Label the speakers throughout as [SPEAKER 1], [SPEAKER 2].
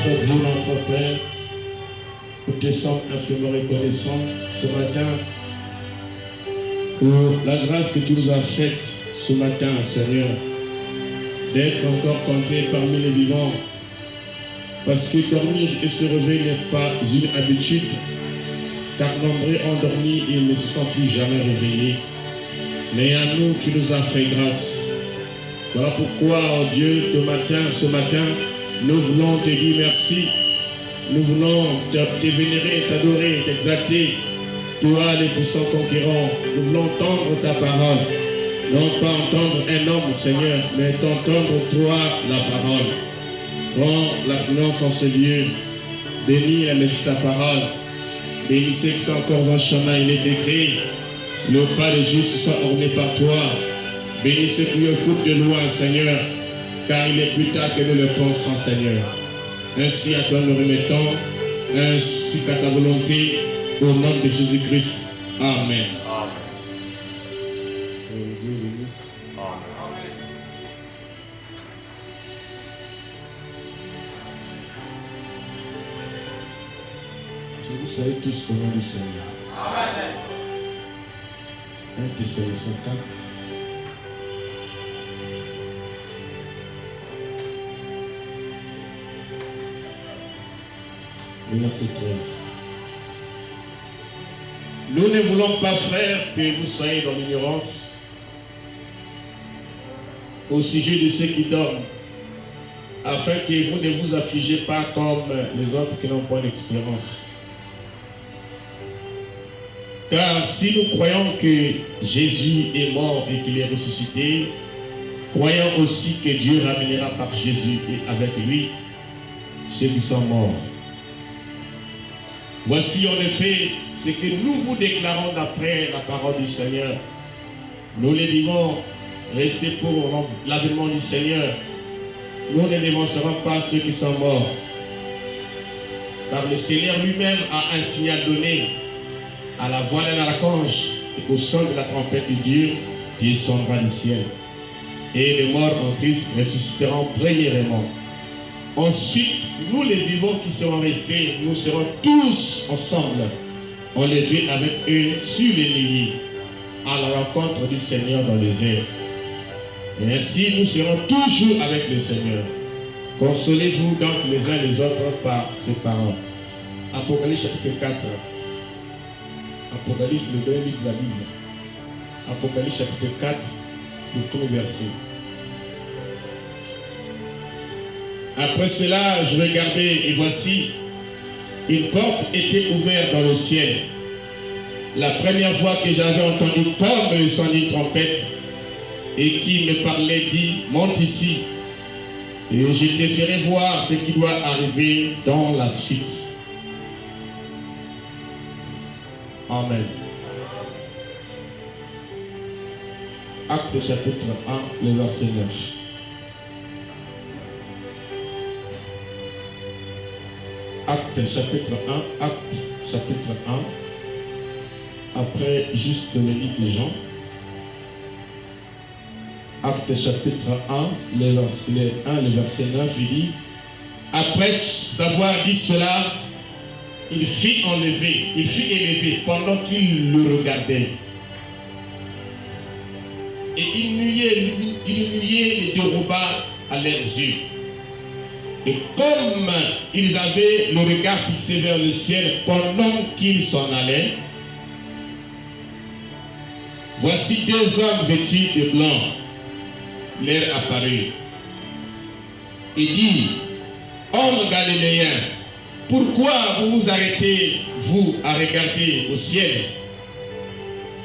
[SPEAKER 1] notre Dieu, notre Père, nous te sommes infiniment reconnaissants ce matin pour la grâce que tu nous as faite ce matin, Seigneur, d'être encore compté parmi les vivants. Parce que dormir et se réveiller n'est pas une habitude, car nombreux ont dormi et ils ne se sont plus jamais réveillés. Mais à nous, tu nous as fait grâce. Voilà pourquoi, oh Dieu, ce matin, nous voulons te dire merci. Nous voulons te vénérer, t'adorer, t'exalter. Toi, les puissants conquérants, nous voulons entendre ta parole. Non pas entendre un homme, Seigneur, mais t'entendre toi, la parole. Prends la présence en ce lieu. Bénis ta parole. Bénis ceux qui sont encore en chemin, il est écrit. Le pas des justes soit orné par toi. Bénis ceux qui écoutent de loin, Seigneur, car il est plus tard que nous le pensons, Seigneur. Ainsi à toi nous remettons, ainsi qu'à ta volonté, au nom de Jésus-Christ. Amen. Amen. Dieu bénisse. Amen. Je vous salue tous au nom du Seigneur. Amen. 1 Thessaloniciens 4. Verset 13. Nous ne voulons pas, frères, que vous soyez dans l'ignorance au sujet de ceux qui dorment, afin que vous ne vous affligez pas comme les autres qui n'ont pas d'expérience. Car si nous croyons que Jésus est mort et qu'il est ressuscité, croyons aussi que Dieu ramènera par Jésus et avec lui ceux qui sont morts. Voici en effet ce que nous vous déclarons d'après la parole du Seigneur. Nous les vivons, restés pour l'avènement du Seigneur. Nous ne dévancerons pas ceux qui sont morts. Car le Seigneur lui-même a un signal donné à la voix d'un archange et au son de la trompette de Dieu qui descendra du ciel. Et les morts en Christ ressusciteront premièrement. Ensuite, nous les vivants qui serons restés, nous serons tous ensemble, enlevés avec eux sur les nuées, à la rencontre du Seigneur dans les airs. Et ainsi, nous serons toujours avec le Seigneur. Consolez-vous donc les uns les autres par ces paroles. Apocalypse chapitre 4. Apocalypse, le dernier livre de la Bible. Apocalypse chapitre 4, le premier verset. Après cela, je regardais et voici, une porte était ouverte dans le ciel. La première fois que j'avais entendu comme le son d'une trompette et qui me parlait dit, monte ici et je te ferai voir ce qui doit arriver dans la suite. Amen. Acte chapitre 1, le verset 9. Acte chapitre 1, Acte chapitre 1. Après juste le livre de Jean. Actes chapitre 1, le verset 9, il dit, après avoir dit cela, il fut élevé pendant qu'il le regardait. Et il nuait les déroba à leurs yeux. Et comme ils avaient le regard fixé vers le ciel pendant qu'ils s'en allaient, voici deux hommes vêtus de blanc leur apparut. Et dit, hommes galiléens, pourquoi vous vous arrêtez, vous, à regarder au ciel?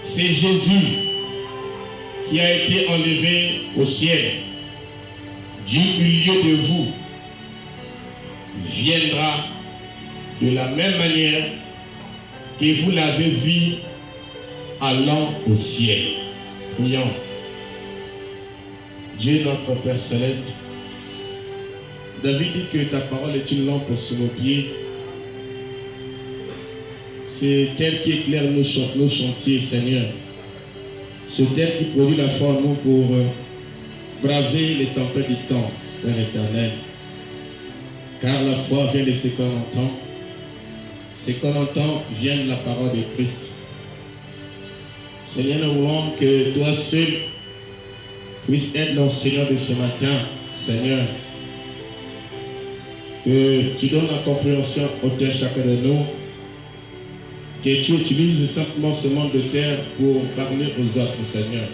[SPEAKER 1] C'est Jésus qui a été enlevé au ciel. Du milieu de vous viendra de la même manière que vous l'avez vu allant au ciel. Prions. Dieu notre Père Céleste, David dit que ta parole est une lampe sur nos pieds. C'est elle qui éclaire nos chantiers, Seigneur. C'est elle qui produit la foi en nous pour braver les tempêtes du temps, Père éternel. Car la foi vient de ce qu'on entend. Ce qu'on entend vient de la parole de Christ. Seigneur, nous voulons que toi seul puisses être l'enseignant de ce matin, Seigneur. Que tu donnes la compréhension au terre chacun de nous. Que tu utilises simplement ce monde de terre pour parler aux autres, Seigneur.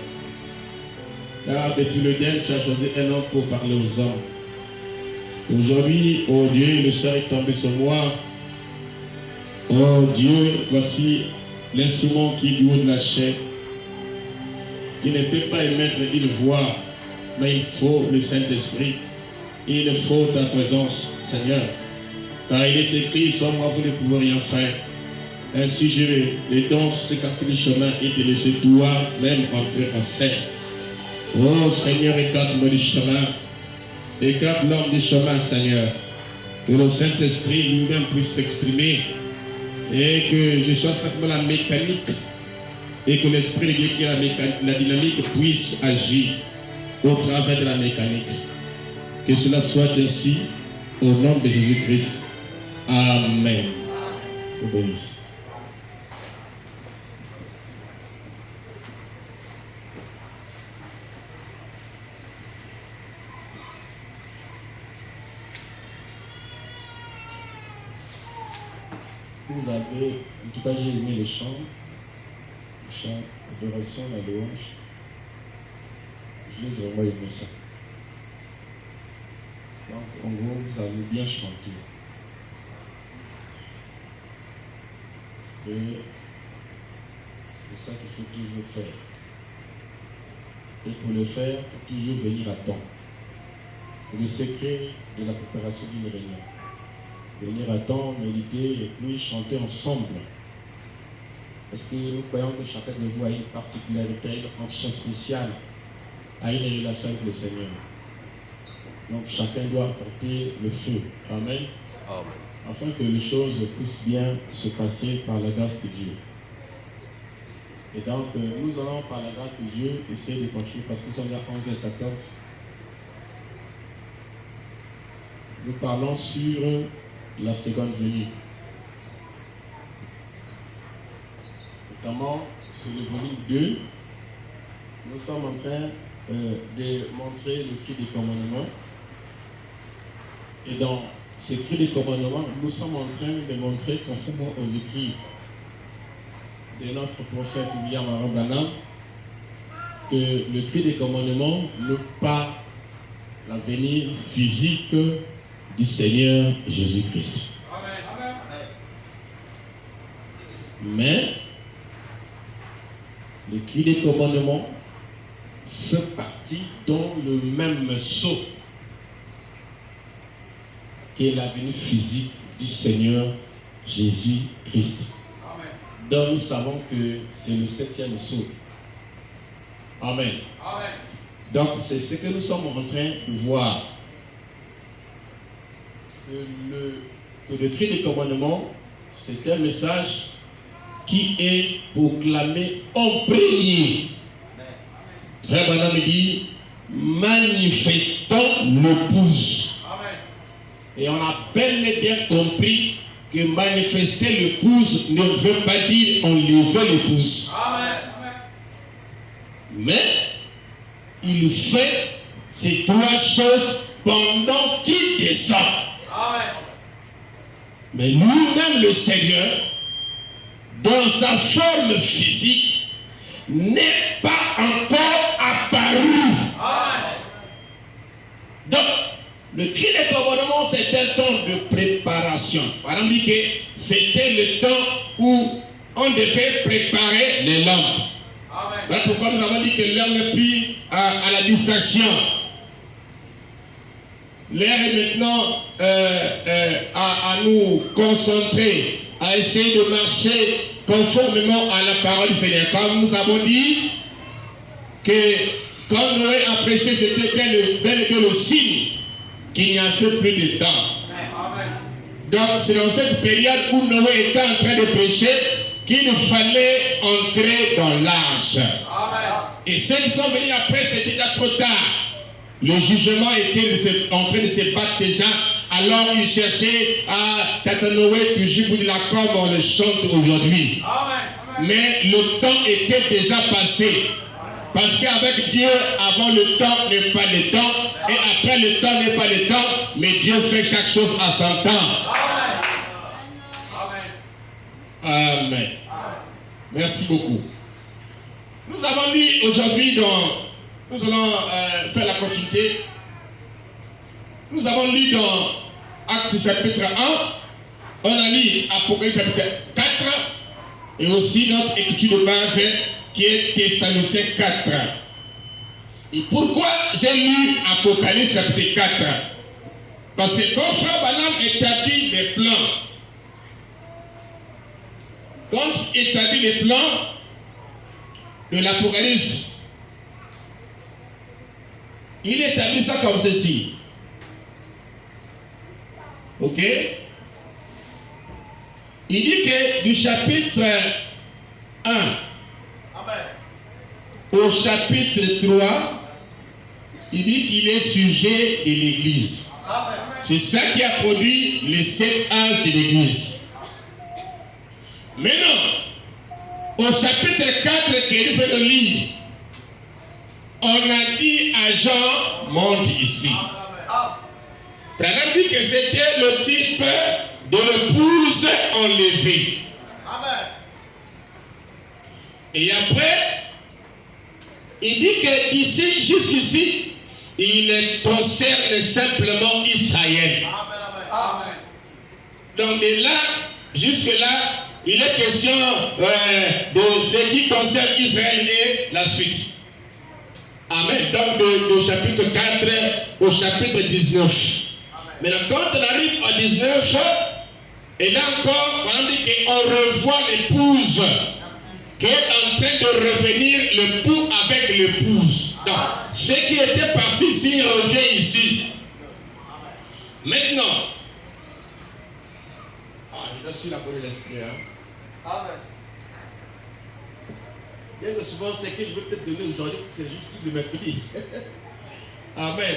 [SPEAKER 1] Car depuis le dernier, tu as choisi un homme pour parler aux hommes. Aujourd'hui, oh Dieu, le sort est tombé sur moi. Oh Dieu, voici l'instrument qui est du haut de la chair, qui ne peut pas émettre une voix, mais il faut le Saint-Esprit. Il faut ta présence, Seigneur. Car il est écrit, sans moi, vous ne pouvez rien faire. Ainsi, je les donne s'écarter du chemin et te laisser toi-même entrer en scène. Oh Seigneur, écarte-moi du chemin. Écarte l'homme du chemin, Seigneur. Que le Saint-Esprit lui-même puisse s'exprimer. Et que je sois simplement la mécanique. Et que l'Esprit de Dieu qui est la dynamique puisse agir au travers de la mécanique. Que cela soit ainsi au nom de Jésus-Christ. Amen. Obéissez. Vous avez, en tout cas j'ai aimé le chant d'adoration, la louange. J'ai vraiment aimé ça. Donc en gros, vous avez bien chanté. Et c'est ça qu'il faut toujours faire. Et pour le faire, il faut toujours venir à temps. C'est le secret de la préparation d'une réunion. Venir à temps, méditer et puis chanter ensemble. Parce que nous croyons que chacun de vous a une particularité, une onction spéciale, a une relation avec le Seigneur. Donc chacun doit apporter le feu. Amen. Amen. Afin que les choses puissent bien se passer par la grâce de Dieu. Et donc nous allons par la grâce de Dieu essayer de continuer parce que nous sommes à 11 et 14. Nous parlons sur la seconde venue. Notamment sur le volume 2, nous sommes en train de montrer le cri des commandements. Et dans ce cri des commandements, nous sommes en train de montrer, conformément aux écrits de notre prophète William Aaron Branham, que le cri des commandements n'est pas la venue physique du Seigneur Jésus-Christ. Mais le cri des commandements fait partie dans le même sceau qu'est la venue physique du Seigneur Jésus-Christ. Donc nous savons que c'est le 7e sceau. Amen. Amen. Donc c'est ce que nous sommes en train de voir. Que le cri des commandements C'est un message qui est proclamé en premier. Frère Branham me dit, manifestant l'épouse. Et on a bel et bien compris que manifester l'épouse ne veut pas dire enlever l'épouse. Mais il fait ces trois choses pendant qu'il descend. Mais lui-même, le Seigneur, dans sa forme physique, n'est pas encore apparu. Donc, le cri des commandements, c'était un temps de préparation. Par exemple, dit que c'était le temps où on devait préparer les lampes. Voilà pourquoi nous avons dit que l'heure n'est plus à la distraction. L'heure est maintenant à nous concentrer, à essayer de marcher conformément à la parole du Seigneur. Comme nous avons dit que quand Noé a prêché, c'était bel et bien le signe qu'il n'y avait plus de temps. Donc c'est dans cette période où Noé était en train de prêcher qu'il fallait entrer dans l'arche. Et ceux qui sont venus après, c'était déjà trop tard. Le jugement était en train de se battre déjà. Alors il cherchait à Tata Noé toujours pour dire la comme on le chante aujourd'hui. Mais le temps était déjà passé. Parce qu'avec Dieu, avant le temps n'est pas le temps. Et après le temps n'est pas le temps. Mais Dieu fait chaque chose à son temps. Amen. Merci beaucoup. Nous avons lu aujourd'hui nous allons faire la continuité. Nous avons lu dans Actes chapitre 1. On a lu Apocalypse chapitre 4. Et aussi notre écriture de base qui est Thessaloniciens 4. Et pourquoi j'ai lu Apocalypse chapitre 4? Parce que quand Frère Branham établit les plans, quand il établit les plans de l'Apocalypse, il établit ça comme ceci. Ok? Il dit que du chapitre 1 au chapitre 3, il dit qu'il est sujet de l'Église. C'est ça qui a produit les 7 âges de l'Église. Maintenant, au chapitre 4 qu'il fait le livre, on a dit à Jean, monte ici. Branham dit que c'était le type de l'épouse enlevée. Et après, il dit que ici, jusqu'ici, il concerne simplement Israël. Donc de là, jusque-là, il est question de ce qui concerne Israël et la suite. Amen. Donc de chapitre 4 au chapitre 19. Maintenant, quand on arrive au 19, et là encore, on dit qu'on revoit l'épouse qui est en train de revenir, l'époux avec l'épouse. Donc, ce qui était parti ici revient ici. Maintenant, je suis là pour l'esprit. Amen. Bien que souvent, ce que je vais peut-être donner aujourd'hui, c'est juste le mercredi. Amen.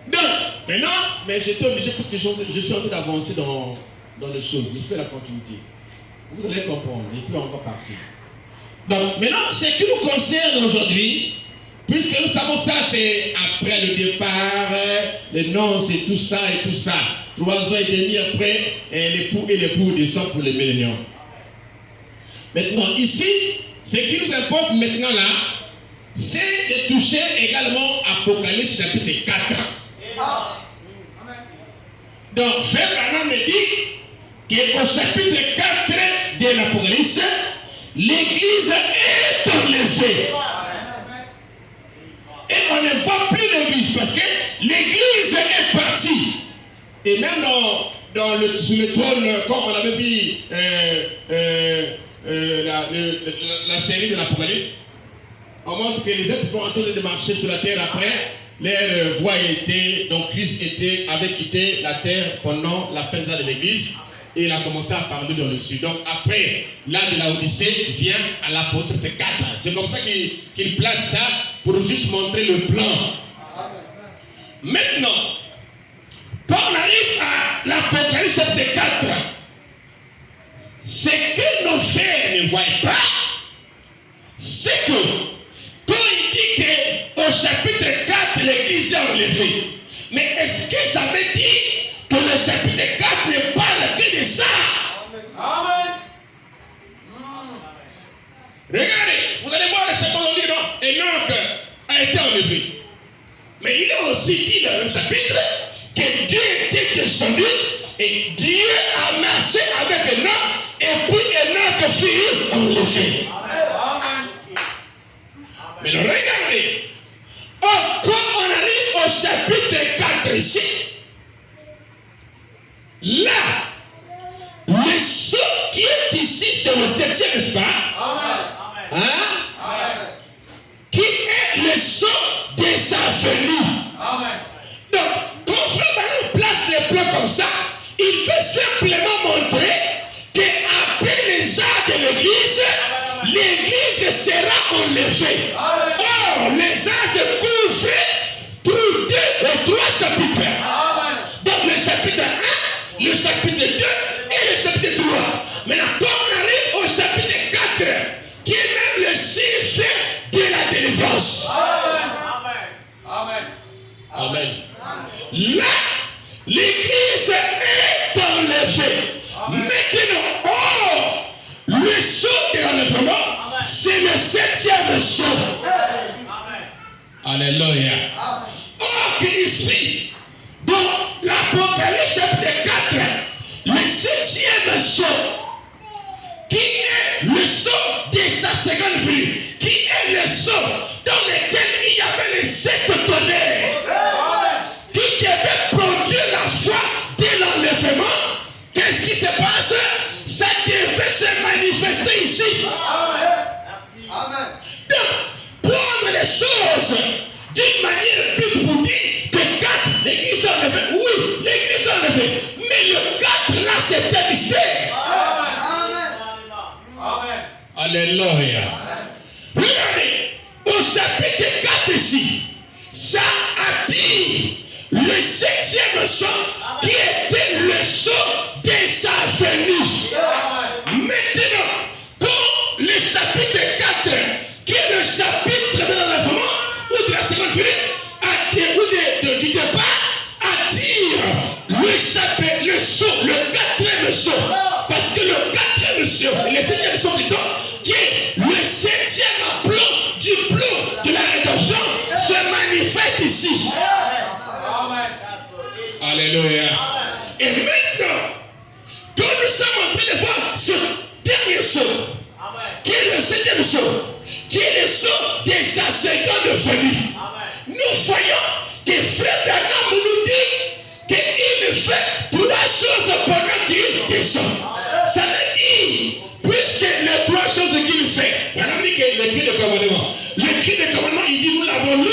[SPEAKER 1] Donc, maintenant, mais j'étais obligé parce que je suis en train d'avancer dans les choses. Je fais la continuité. Vous allez comprendre. Et puis encore partir. Donc, maintenant, ce qui nous concerne aujourd'hui, puisque nous savons ça, c'est après le départ, les noces et tout ça et tout ça. 3 ans et demi après, l'époux et l'époux descendent pour les milléniums. Maintenant, ici, ce qui nous importe maintenant là, c'est de toucher également Apocalypse chapitre 4. Donc, Frère Branham me dit qu'au chapitre 4 de l'Apocalypse, l'Église est enlevée. Et on ne voit plus l'Église parce que l'Église est partie. Et même sous le trône, comme on avait vu la série de l'Apocalypse, on montre que les êtres vont en train de marcher sur la terre après. leur voie était, donc Christ avait quitté la terre pendant la fin de l'église et il a commencé à parler dans le sud. Donc après l'âge de la Odyssée vient à l'apôtre 4. C'est comme ça qu'il place ça pour juste montrer le plan. Maintenant, quand on arrive à l'Apocalypse chapitre 4, ce que nos frères ne voient pas, c'est que quand il dit qu'au chapitre 4, l'église est enlevée, mais est-ce que ça veut dire que le chapitre 4 ne parle que de ça? Amen. Regardez, vous allez voir le chapitre, on dit non, Enoch a été enlevé. Mais il est aussi dit dans le chapitre que Dieu était descendu et Dieu a marché avec Enoch et puis Enoch fut enlevé. Mais regardez, quand on arrive au chapitre 4 ici, là, le sceau qui est ici, c'est le 7e, n'est-ce pas? Hein? Qui est le sceau de sa venue. Donc, quand Frère Branham place les plans comme ça, il peut simplement montrer qu'après les arts de l'église, l'église sera enlevée. Or, les âges couvrent tous 2 et 3 chapitres. Donc, le chapitre 1, le chapitre 2 et le chapitre 3. Maintenant, quand on arrive au chapitre 4, qui est même le chiffre de la délivrance. Amen. Là, l'église est enlevée. Maintenant, le sceau de l'enlèvement, c'est le 7e sceau. Alléluia. Or, ici, dans l'Apocalypse chapitre 4, le 7e sceau, qui est le sceau de sa seconde venue, qui est le sceau dans lequel il y avait les 7 tonnerres, qui devait produire la foi de l'enlèvement. Qu'est-ce qui se passe? Ça devait se manifester ici. Amen. Donc, prendre les choses d'une manière plus bouddhique que 4, l'église est enlevée. Oui, l'église est enlevée. Mais le 4 là, c'est un mystère. Amen. Alléluia. Regardez, au chapitre 4 ici, ça attire le 7e sceau qui était le sceau de sa venue. Maintenant, quand le chapitre 4, qui est le chapitre de l'enlèvement ou de la seconde venue, ou du départ, attire le sceau, le 4e sceau. Parce que le 4e sceau, le 7e sceau plutôt, qui est le 7e plan du plan de la rédemption, se manifeste ici. Alléluia. Et maintenant, quand nous sommes en train de voir ce dernier sceau, qui est le 7e sceau, qui est le sceau de sa seconde venue, nous voyons que Frère Branham nous dit qu'il fait 3 choses pendant qu'il descend. Ça veut dire, puisque les 3 choses qu'il fait, Branham dit que le cri de commandement, le cri de commandement, il dit, nous l'avons lu,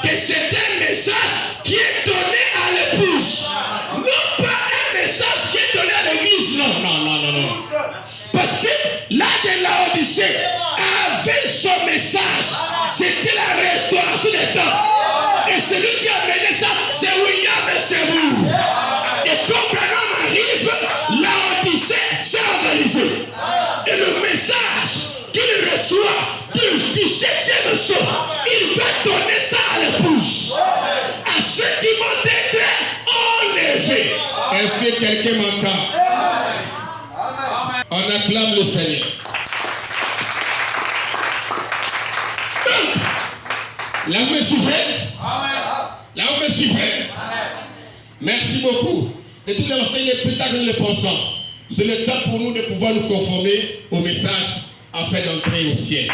[SPEAKER 1] que c'est un message qui est donné à l'épouse. Non pas un message qui est donné à l'église. Non. Parce que là de la Odyssée avait son message. C'était la restauration des temps. Et celui qui a mené ça, c'est William et c'est vous. Et quand Branham arrive, la Odyssée s'est organisée. Et le message qu'il reçoit du 7e sceau, il doit donner ça à l'épouse. À ceux qui vont être enlevés. Est-ce que quelqu'un m'entend? On acclame le Seigneur. Donc, là vous me suivez? Là vous me suivez? Merci beaucoup. Et tout le Seigneur, plus tard que nous le pensons, c'est le temps pour nous de pouvoir nous conformer au message afin d'entrer au ciel.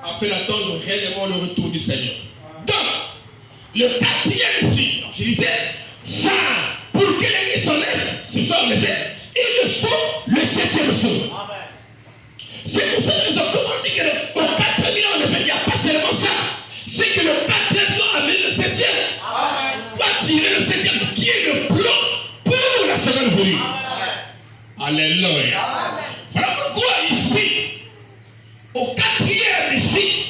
[SPEAKER 1] Afin d'attendre réellement le retour du Seigneur. Donc, le 4e ici, je disais, ça, pour que l'église s'enlève, se soit enlevée, il faut le 7e sceau. C'est pour ça que comme on dit qu'au 4e il n'y a pas seulement ça. C'est que le 4e doit amener le c'est le 16e qui est le plan pour la seconde venue. Alléluia. Voilà pourquoi ici, au 4e ici,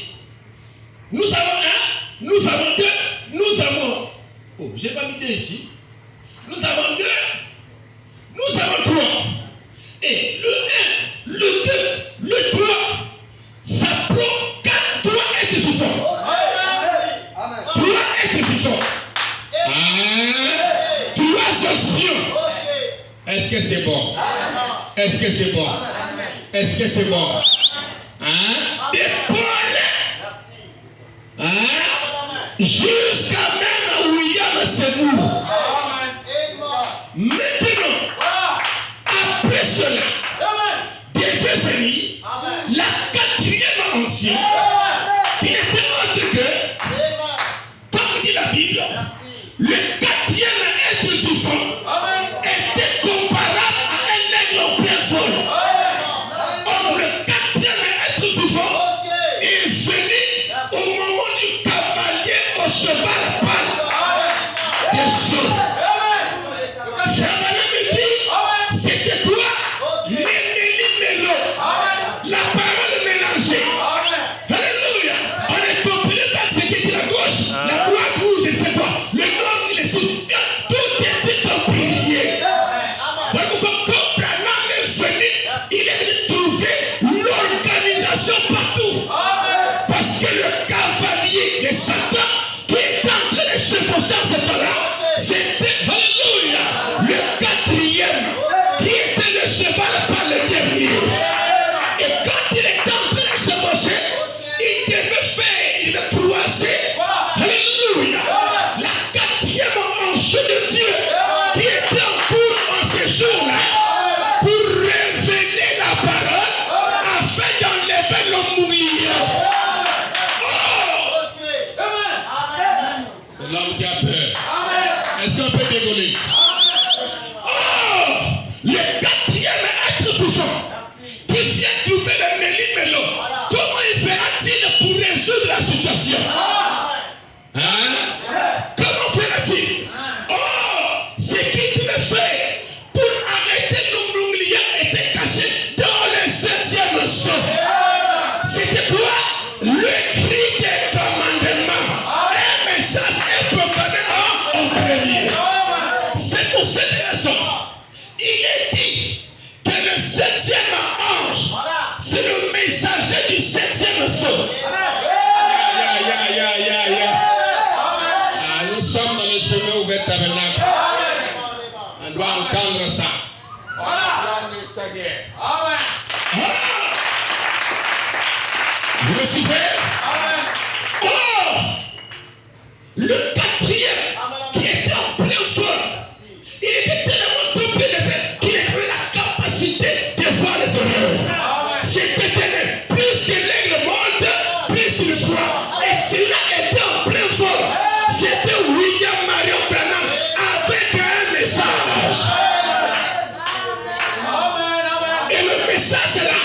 [SPEAKER 1] nous avons un, nous avons deux, nous avons... Oh, j'ai pas mis deux ici. Nous avons deux, nous avons trois. Et le 1, le 2, le 3, ça prend 4, 3 êtres vivants. 3 êtres vivants. 3 options. Est-ce que c'est bon? Est-ce que c'est bon? Est-ce que c'est bon? Des Paul, jusqu'à même William Seymour. Maintenant, après cela, devait venir la 4e ancienne, qui n'était autre que, comme dit la Bible, le 4e être vivant était comparable à un aigle en plein vol. Or, le 4e être vivant est venu au moment du cavalier au cheval pâle des cieux. C'était quoi? Les méli-mélo. La parole mélangée. Alléluia. On est compris par ce qui est de la gauche, la droite rouge, je ne sais quoi. Le nord et le sud. Tout était oublié. Voilà pourquoi quand Branham est venu, il est venu trouver l'organisation partout. Parce que le cavalier de Satan qui est en train de chevaucher en ce temps-là, c'était, alléluia, le 4e. Qui était le cheval par le dernier. Et quand il était en train de chevaucher, il devait croiser, alléluia, la 4e ange de Dieu qui était en cours en ce jour-là pour révéler la parole afin d'enlever l'homme oublié. Oh! C'est l'homme qui a peur. Est-ce qu'on peut dégoler? Le 4e être vivant qui vient trouver le méli-mélo, comment il fera-t-il pour résoudre la situation? Comment fera-t-il? Oh, ce qu'il devait faire pour arrêter l'Oumlounglia était caché dans le 7e sceau. C'était quoi? Le cri des commandements. Un message est proclamé en premier. C'est pour cette raison. Il est dit que le 7e ange, c'est le messager du 7e sceau. Nous sommes dans le chemin ouvert tabernacle. On doit entendre ça. Vous me suivez? Oh! Le 4e qui était en plein feu. Il était tellement trop élevé qu'il avait la capacité de voir les honneurs. C'était plus que l'aigle monte, plus il froid. Et celui-là était en plein vol. C'était William Marion Branham avec un message. Et le message là,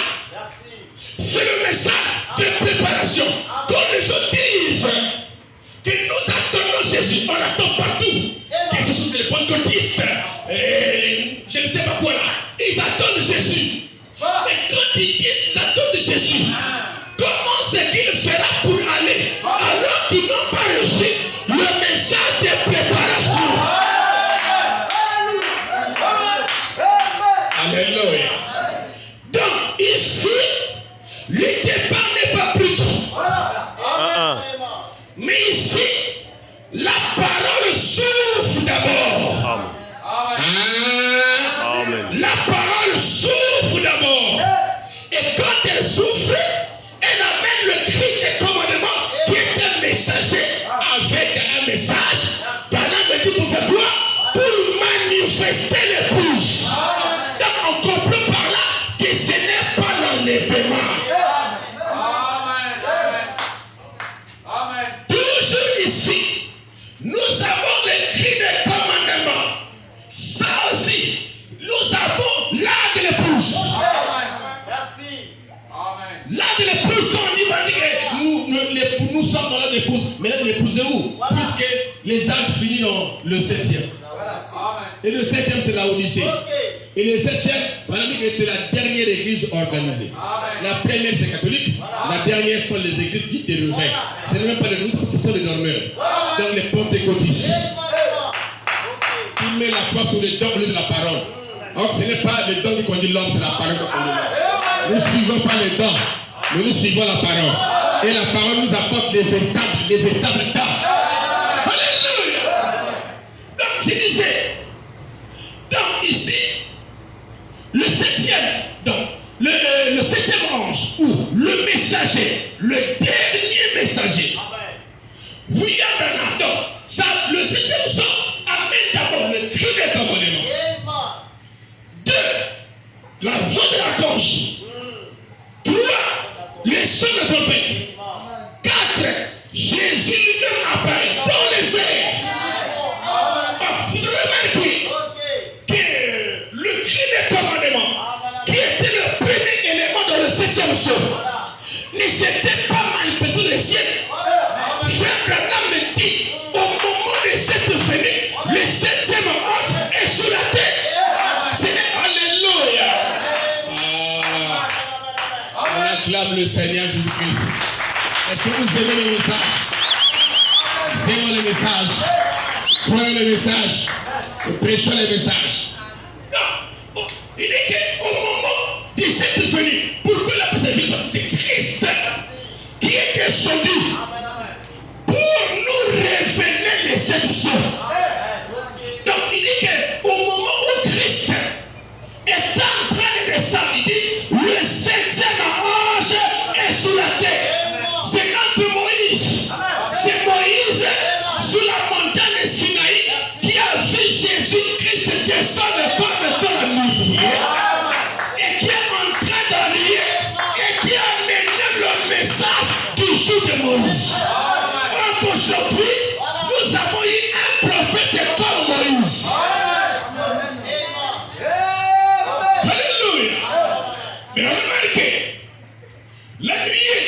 [SPEAKER 1] c'est le message de préparation. Quand les gens disent que nous attendons Jésus, on attend partout. Que ce sont les pentecôtistes, je ne sais pas quoi là, ils attendent Jésus. Mais quand ils disent qu'ils attendent Jésus, comment c'est qu'il fera pour aller alors qu'ils n'ont pas reçu le message de préparation? Alléluia. Donc ici, le départ n'est pas brut. Mais ici, la parole souffle d'abord. La parole souffle d'abord. Et quand elle souffle, elle amène le cri des commandements qui est un messager avec un message. Branham me dit pour faire quoi? Pour manifester l'épouse. Donc on comprend par là que ce n'est pas l'enlèvement. Toujours ici, nous avons le cri des commandements. Ça aussi, nous avons l'art de l'épouse. L'art de l'épouse, quand on dit nous sommes dans l'art de l'épouse, mais l'art de l'épouse est où? Puisque
[SPEAKER 2] les âges finissent dans le 7e. Et le 7e, c'est la Odyssée. Et le 7e, c'est la dernière église organisée. La première, c'est catholique. La dernière sont les églises dites des revains. Ce n'est même pas les revains, ce sont les dormeurs. Donc les pentecôtistes. Qui met la foi sur les dons au lieu de la parole. Donc ce n'est pas le don qui conduit l'homme, c'est la parole qui conduit l'homme. Nous ne suivons pas les dons, mais nous suivons la parole. Et la parole nous apporte les véritables dons. Alléluia! Donc je disais, donc ici, le 7e, donc le 7e ange, ou le messager, le dernier messager. William Branham, donc ça, le 7e son amène d'abord le cri des commandements. 2, la voix de la conche. 3, les sons de trompette. 4, Jésus lui-même apparaît dans les airs. Vous remarquez que le cri des commandements, qui était le premier élément dans le 7e son, ne s'était pas manifesté dans le ciel. Frère Branham me dit, au moment de cette venue, le 7e ange est sur la terre. Alléluia. On acclame le Seigneur Jésus-Christ. Est-ce que vous aimez le message? Vous aimez le message? Prenez le message. Nous prêchons le message. Non. Il est qu'au moment de cette venue, pourquoi la personne est venue? Parce que c'est Christ qui est descendu pour nous révéler les 7 sons. Donc il dit qu'au moment où Christ est en train de descendre, il dit le 7e ange est sur la terre. C'est notre Moïse. C'est Moïse sur la montagne de Sinaï qui a vu Jésus-Christ descendre comme dans la nuit. Et qui est en train d'ennuyer et qui a mené le message du jour de Moïse. Donc aujourd'hui, nous avons eu un prophète comme Moïse. Alléluia. Mais remarquez, la nuée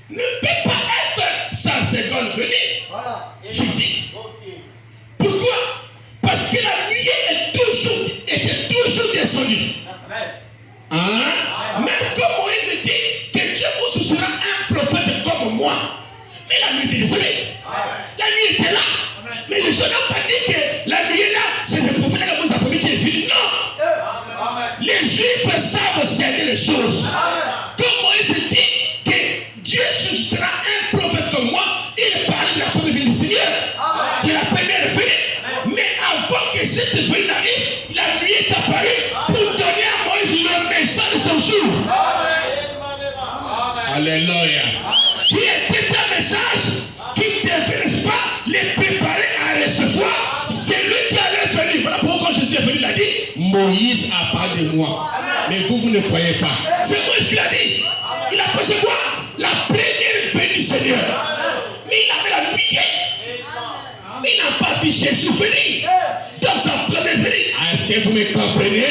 [SPEAKER 2] ne peut pas être sa seconde venue physique. Pourquoi? Parce que la nuée était toujours descendue. Hein? Même comme Moïse dit que Dieu vous suscitera un prophète comme moi. Mais la nuit était descendue. La nuit était là. Mais les gens n'ont pas dit que la nuit est là. C'est le prophète qui a promis qu'il est fini. Non. Les Juifs savent cerner les choses. Comme Moïse dit que Dieu suscitera un prophète comme moi, il parle de la première venue du Seigneur, de la première venue. Mais avant que cette venue n'arrive, la nuit est apparue pour donner à Moïse le message de son jour. Alléluia. Qui était un message qui devait, n'est-ce pas, les préparer à recevoir celui qui allait venir. Voilà pourquoi quand Jésus est venu, il a dit Moïse a parlé de moi. Mais vous ne croyez pas. C'est Moïse qui l'a dit. Il a prêché quoi? La première venue du Seigneur. Mais il avait la nuit. Il n'a pas vu Jésus venir dans sa première venue. Est-ce que vous me comprenez?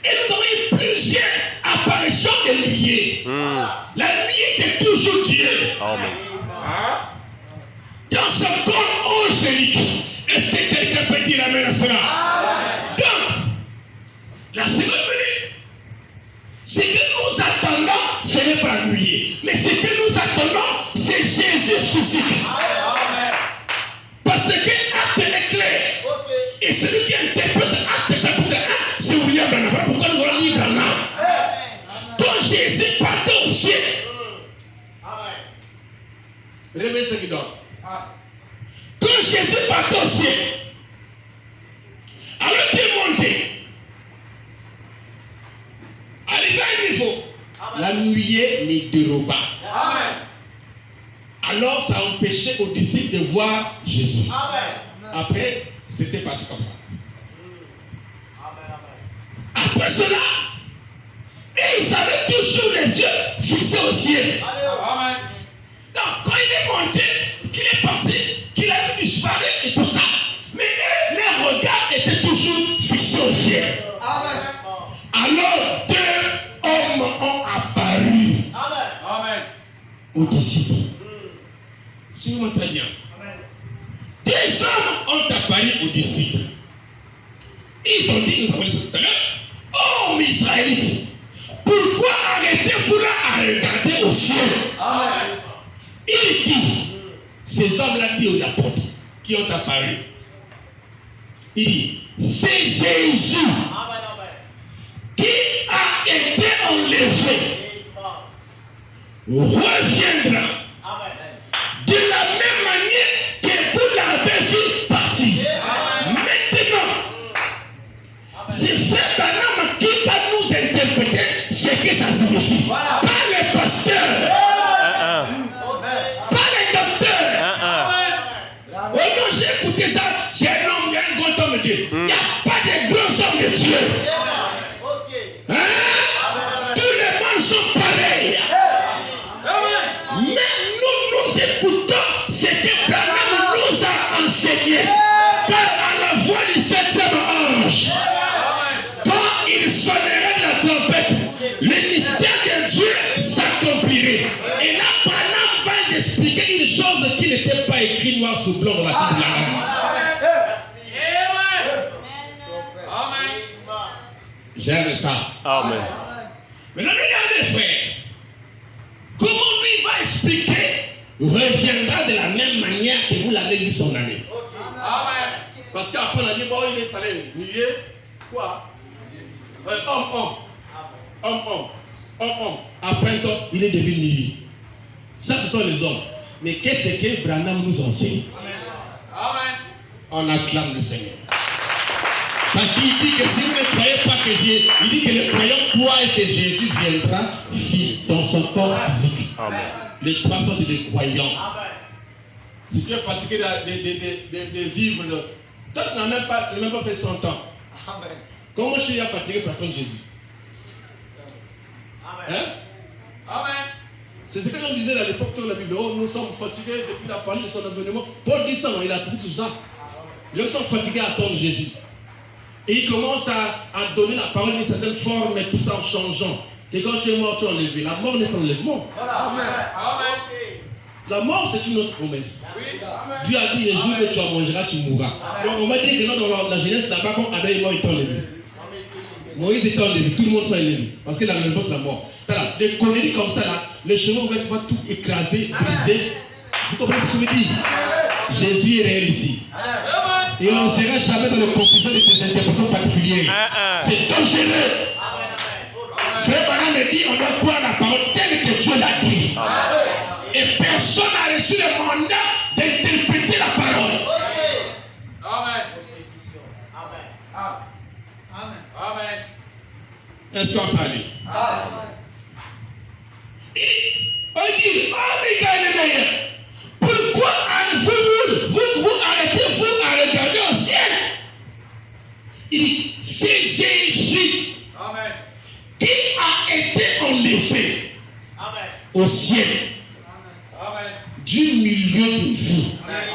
[SPEAKER 2] Et nous avons eu plusieurs apparitions de nuée. La nuée, c'est toujours Dieu. Dans son corps angélique. Est-ce que quelqu'un peut dire amen à cela? Donc, la seconde venue, ce que nous attendons, ce n'est pas la nuée. Mais ce que nous attendons, c'est Jésus physique. Parce que l'acte est clair. Et celui qui interprète Acte chapitre 1, c'est William Branham. Voilà pourquoi nous allons lire Branham. Quand Jésus partait au ciel, réveillez ceux qui dorment. Quand Jésus partait au ciel, alors qu'il est monté, arrivé à un niveau, la nuée les déroba. Alors ça empêchait aux disciples de voir Jésus. Après, c'était parti comme ça. Après cela, et ils avaient toujours les yeux fixés au ciel. Donc quand il est monté, qu'il est parti, qu'il a vu disparaître et tout ça, mais les regards étaient toujours fixés au ciel. Alors 2 hommes ont apparu. aux disciples. Suivez-moi très bien. Des hommes ont apparu aux disciples. Ils ont dit, nous avons dit tout à l'heure, oh mes Israélites, pourquoi arrêtez-vous là à regarder au ciel? Amen. Il dit, ces hommes-là disent aux apôtres qui ont apparu, il dit, c'est Jésus qui a été enlevé, reviendra de la même manière que vous l'avez vu partir. Maintenant, c'est Frère Branham qui va nous interpréter ce que ça signifie. Pas les pasteurs, pas les docteurs. Oh non, j'ai écouté ça, c'est un homme, il y a un grand homme de Dieu. Il n'y a pas de grands hommes de Dieu. Hein? Tous les mondes sont pareils. Mais nous écoutons ce que Branham nous a enseigné. Car à la voix du 7e ange, quand il sonnerait de la trompette, le mystère de Dieu s'accomplirait. Et là, Branham va expliquer une chose qui n'était pas écrite noir sur blanc dans la Bible. J'aime ça.
[SPEAKER 3] Amen.
[SPEAKER 2] Maintenant, regardez, frère. Comment lui va expliquer reviendra de la même manière que vous l'avez vu son année. Amen. Parce qu'après on a dit, bon, il est allé nier quoi? Homme. Après un temps, il est devenu nier. Ça, ce sont les hommes. Mais qu'est-ce que Branham nous enseigne? Amen. On acclame le Seigneur. Parce qu'il dit que si vous ne croyez pas que Jésus, il dit que les croyants croient que Jésus viendra dans son corps physique. Amen. Les trois sortes de croyants. Amen. Si tu es fatigué de vivre, toi tu n'as même pas fait 100 ans. Amen. Comment je suis fatigué pour attendre Jésus? Amen. Hein? Amen. C'est ce que l'on disait à l'époque de la Bible. Oh, nous sommes fatigués depuis la parole de son avènement. Paul dit ça, il a appris tout ça. Les gens sont fatigués à attendre Jésus. Et il commence à donner la parole d'une certaine forme, mais tout ça en changeant. Et quand tu es mort, tu es enlevé. La mort n'est pas l'enlèvement. Amen. Amen. La mort, c'est une autre promesse. Oui. Dieu a dit, les jours que tu en mangeras, tu mourras. Donc on va dire que dans la Genèse, là-bas, quand Adam et Moïse étaient enlevés. Moïse était enlevé, tout le monde soit enlevé. Parce que l'enlèvement, c'est la mort. Là, des conneries comme ça, là, le chemin va tout écraser, briser. Vous comprenez ce que je veux dire? Jésus est réel ici. Et on ne sera jamais dans les confusions de tes interprétations particulières. C'est dangereux. Frère Branham me dit, on doit croire la parole telle que Dieu l'a dit. Et personne n'a reçu le mandat d'interpréter la parole. Amen. Amen. Est-ce qu'on peut aller? On dit, oh Michael, pourquoi vous arrêtez-vous à regarder au ciel? Il dit, c'est Jésus. Amen. Qui a été enlevé. Amen. Au ciel. Amen. Du milieu de vous. Amen.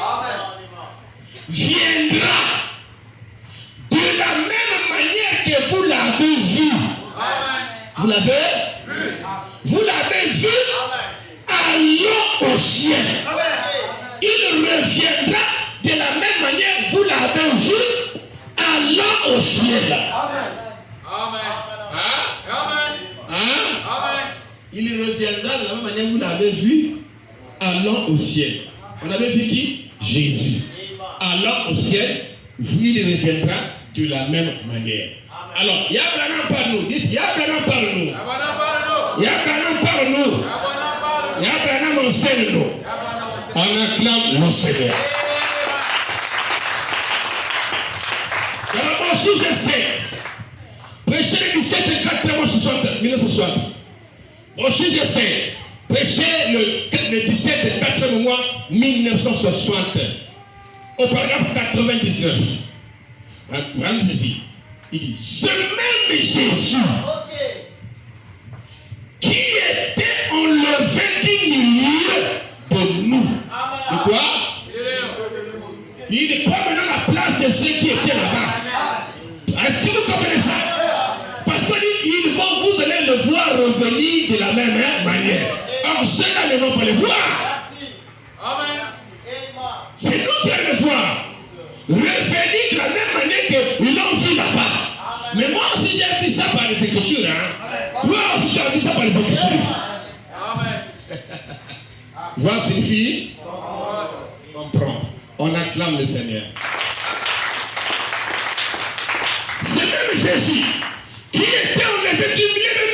[SPEAKER 2] Viendra de la même manière que vous l'avez vu. Amen. Vous l'avez vu. Vous l'avez vu. Allons au ciel. Amen. Il reviendra de la même manière que vous l'avez vu. Allons au ciel. Amen. Amen. Hein? Amen. Hein? Amen. Il reviendra de la même manière que vous l'avez vu. Allons au ciel. On avait vu qui? Jésus. Allons au ciel. Il reviendra de la même manière. Alors, il y a Branham par nous. Dites, il y a Branham par nous. Il y a Branham par nous. Il y a Branham enseigne nous. On acclame le Seigneur. Alors, si je sais, prêcher le 17 4 mois 60, 1960. Aussi, je sais, prêcher le 17 4 mois 1960. Au paragraphe 99. Regardez ceci. Il dit, ce même Jésus qui était enlevé du milieu de nous. De quoi? Il prend maintenant la place de ceux qui étaient là-bas. Est-ce que vous comprenez ça? Parce qu'ils vont, vous allez le voir revenir de la même manière. Alors, ceux-là ne vont pas les voir. C'est nous qui allons le voir. Revenir de la même manière qu'ils l'ont vu là-bas. Mais moi aussi, j'ai vu ça par les Écritures. Hein. Toi aussi, tu as vu ça par les Écritures. Voir signifie comprendre. On acclame le Seigneur. C'est même Jésus qui était enlevé du milieu de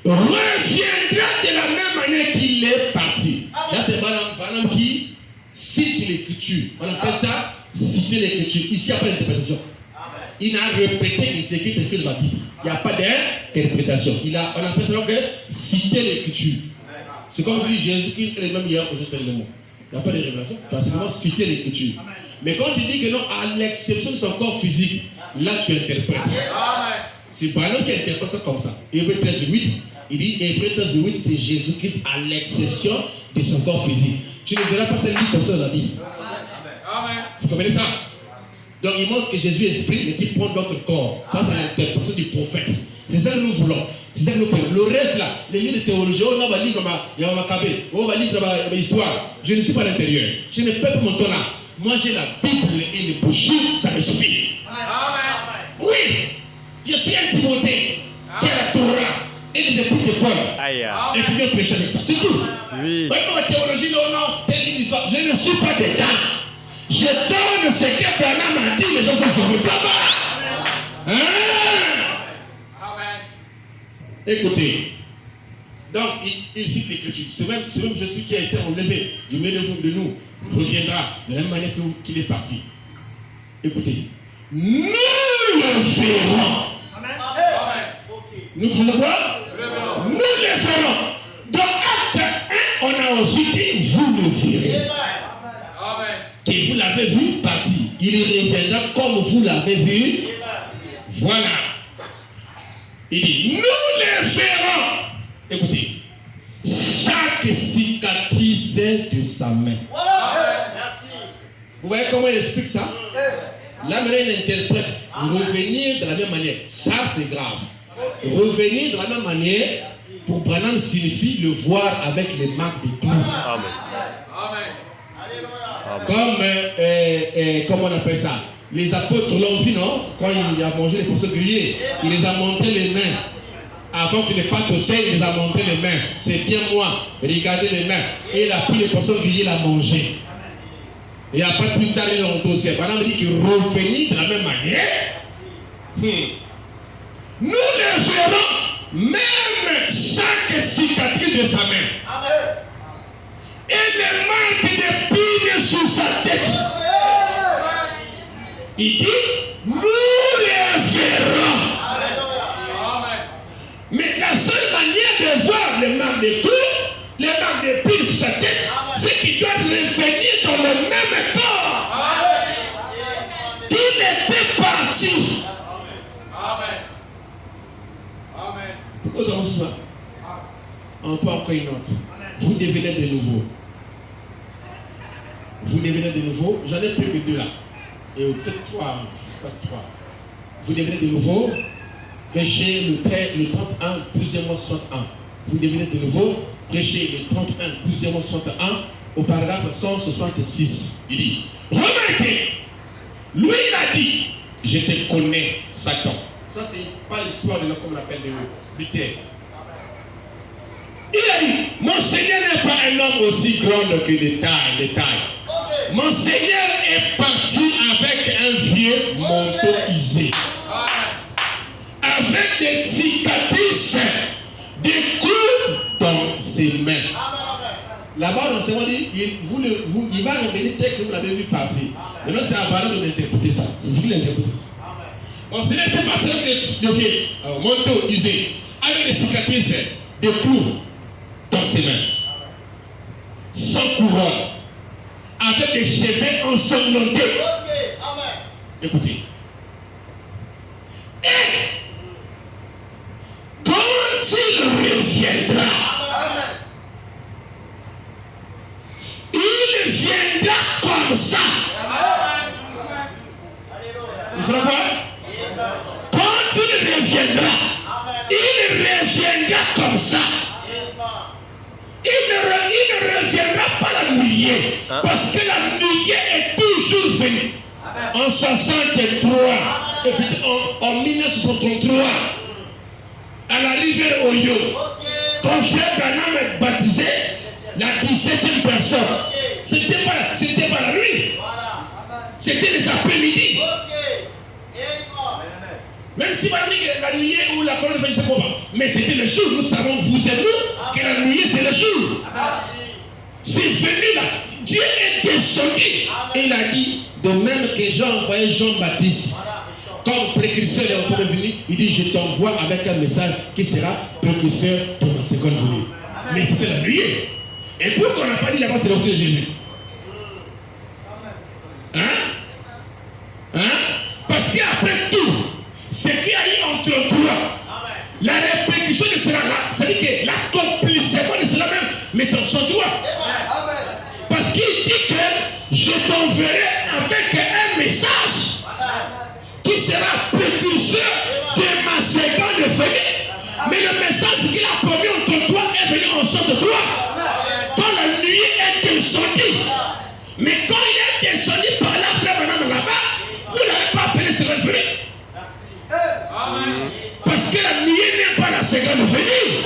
[SPEAKER 2] nous reviendra de la même manière qu'il est parti. Là, c'est Madame qui cite l'écriture. On appelle ça citer l'écriture. Ici, il n'y a pas d'interprétation. Il n'a répété que c'est écrit dans la Bible. Il n'y a pas d'interprétation. On appelle ça donc citer l'écriture. C'est comme si Jésus-Christ est le même hier, aujourd'hui, le mot. Il n'y a pas de révélation. Tu vas simplement citer l'écriture. Mais quand tu dis que non, à l'exception de son corps physique, là tu interprètes. C'est Branham qui interprète ça comme ça. Hébreu 13:8, il dit Hébreu 13:8, c'est Jésus-Christ à l'exception de son corps physique. Tu ne verras pas ça dit comme ça dans la Bible. Vous comprenez ça? Donc il montre que Jésus est esprit, mais qu'il prend d'autres corps. Ça, c'est l'interprétation du prophète. C'est ça que nous voulons. C'est ça que nous prenons. Le reste là, les livres de théologie, on va lire on va lire l'histoire. Je ne suis pas à l'intérieur. Je ne peux pas mon temps là. Moi j'ai la Bible et les brochures, ça me suffit. Oui, je suis un Timothée qui a la Torah et les épouses de Paul. Et puis je prêche avec ça. C'est tout. Oui. Maintenant la théologie, non, telle livre d'histoire. Je ne suis pas dedans. Je donne ce que Branham a dit, les gens sont sauvés. Hein? Écoutez, donc il cite l'écriture. C'est même Jésus qui a été enlevé du milieu de nous, reviendra de la même manière qu'il est parti. Écoutez, nous le verrons. Nous faisons quoi? Nous le verrons. Dans Acte 1, on a aussi dit vous le verrez. Que vous l'avez vu partir. Il reviendra comme vous l'avez vu. Voilà. Il dit, nous les verrons. Écoutez, chaque cicatrice de sa main. Merci. Vous voyez comment il explique ça? Là, maintenant, il interprète. Revenir de la même manière. Ça, c'est grave. Revenir de la même manière, pour Branham, signifie le voir avec les marques des clous. Amen. Comme on appelle ça? Les apôtres l'ont vu, non? Quand il a mangé les poissons grillés, il les a montré les mains. Avant qu'il n'ait pas touché, il les a montré les mains. C'est bien moi. Regardez les mains. Et il a pris les poissons grillés, il a mangé. Et après, plus tard, il est rentré au ciel. Madame dit qu'il revenait de la même manière. Nous les verrons, même chaque cicatrice de sa main. Et les marques d'épines sur sa tête. Il dit, nous les verrons. Mais la seule manière de voir les marques de clous, les marques d'épines sur sa tête, c'est qu'il doit revenir dans le même corps. Il était parti. Pourquoi on se voit? On peut encore une autre. Vous devenez de nouveau. Vous devenez de nouveau. J'en ai plus que deux là. Et peut-être trois. Vous devenez de nouveau. Prêchez le 31, 12e mois 61. Vous devenez de nouveau. Prêchez le 31, 12e mois 61. Au paragraphe 166. Il dit, remarquez, lui il a dit, je te connais, Satan. Ça c'est pas l'histoire de l'homme comme on l'appelle de Luther. Il a dit, mon Seigneur n'est pas un homme aussi grand que de taille. Mon Seigneur est parti avec un vieux manteau usé. Avec des cicatrices, des clous dans ses mains. Là-bas, on s'est dit, il va revenir tel que vous l'avez vu partir. Maintenant, c'est à Branham d'interpréter ça. C'est ce qu'il a interprété. Mon Seigneur était parti avec des vieux manteaux usés, avec des cicatrices, des clous dans ses mains, sans couronne, avec des cheveux ensanglantés. Écoutez. Et quand il reviendra, il viendra comme ça. Il fera quoi? Quand il reviendra comme ça. ne reviendra pas la nuée. Parce que la nuée est toujours venue. En 63, et puis en 1963, à la rivière Oyo, quand frère Branham est baptisé, la 17e personne, c'était pas la nuit, c'était les après-midi. Même si la nuit ou la colonne de feu, mais c'était le jour. Nous savons, vous et nous, que la nuit c'est le jour. C'est venu là. Dieu est descendu. Et il a dit, de même que Jean envoyé Jean-Baptiste, comme précurseur est venu, il dit, je t'envoie avec un message qui sera précurseur de ma seconde venue. Mais c'était la nuit. Et pourquoi on n'a pas dit là-bas, c'est le retour de Jésus? Parce qu'après tout, ce qu'il y a eu entre toi, la répercussion de cela là, c'est-à-dire que l'accomplissement de cela même, mais c'est sur toi. Parce qu'il dit que je t'enverrai avec un message qui sera précurseur de ma seconde venue. Mais le message qu'il a promis entre toi est venu en sorte de toi. Quand la nuit est descendue, mais quand il est descendu par là, frère madame là-bas, vous n'avez pas appelé seconde venue. Parce que la nuit n'est pas la seconde venue.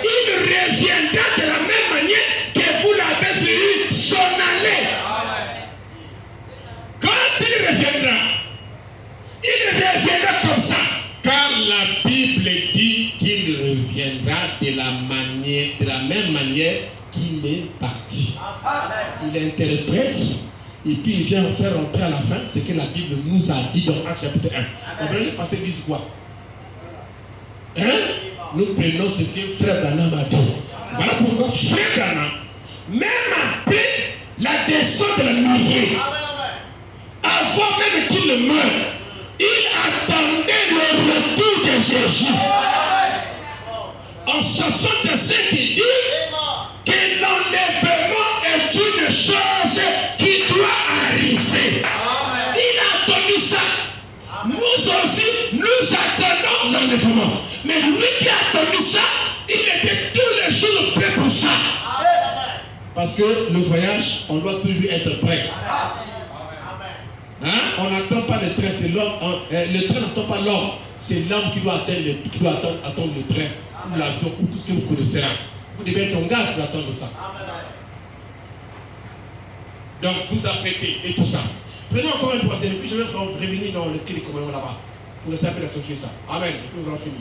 [SPEAKER 2] Il reviendra de la même manière que vous l'avez vu s'en aller. Quand il reviendra comme ça. Car la Bible dit qu'il reviendra de la même manière qu'il est parti. Il interprète et puis il vient faire rentrer à la fin ce que la Bible nous a dit dans Actes chapitre 1. On va le pasteur dit quoi? Nous prenons ce que frère Branham a dit. Voilà pourquoi frère Branham, même après la descente de la nuée, avant même qu'il ne meure, il attendait le retour de Jésus. En 65, il dit que l'enlèvement est une chose qui doit arriver. Il a attendu ça. Nous aussi, nous attendons l'enlèvement. Mais lui qui a attendu ça, il était tous les jours prêt pour ça. Parce que le voyage, on doit toujours être prêt. On n'attend pas le train, c'est l'homme. Le train n'attend pas l'homme. C'est l'homme qui doit attendre le train, ou l'avion, ou tout ce que vous connaissez là. Vous devez être en garde pour attendre ça. Donc vous apprêtez et tout ça. Prenez encore une passage, et puis je vais revenir dans le cri du commandement là-bas. Pour rester un peu d'accentuer ça. Amen. Et puis nous allons finir.